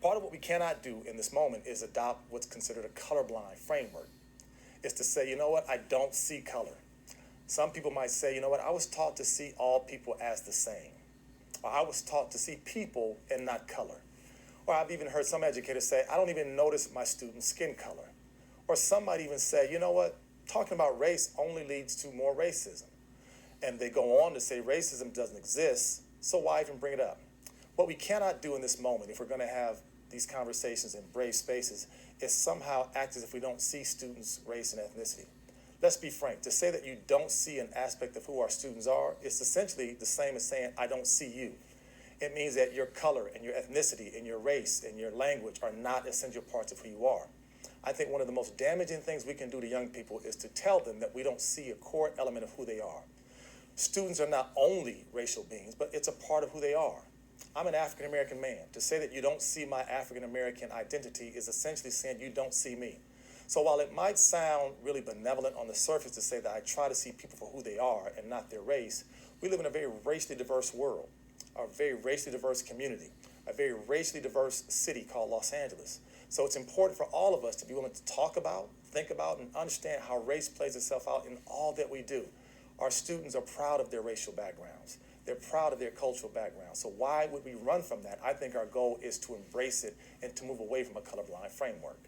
Part of what we cannot do in this moment is adopt what's considered a colorblind framework. It's to say, you know what, I don't see color. Some people might say, you know what, I was taught to see all people as the same. Or I was taught to see people and not color. Or I've even heard some educators say, I don't even notice my students' skin color. Or some might even say, you know what, talking about race only leads to more racism. And they go on to say racism doesn't exist, so why even bring it up? What we cannot do in this moment, if we're going to have these conversations in brave spaces, is somehow act as if we don't see students' race and ethnicity. Let's be frank, to say that you don't see an aspect of who our students are is essentially the same as saying, I don't see you. It means that your color and your ethnicity and your race and your language are not essential parts of who you are. I think one of the most damaging things we can do to young people is to tell them that we don't see a core element of who they are. Students are not only racial beings, but it's a part of who they are. I'm an African-American man. To say that you don't see my African-American identity is essentially saying you don't see me. So while it might sound really benevolent on the surface to say that I try to see people for who they are and not their race, we live in a very racially diverse world, a very racially diverse community, a very racially diverse city called Los Angeles. So it's important for all of us to be willing to talk about, think about, and understand how race plays itself out in all that we do. Our students are proud of their racial backgrounds. They're proud of their cultural backgrounds. So why would we run from that? I think our goal is to embrace it and to move away from a colorblind framework.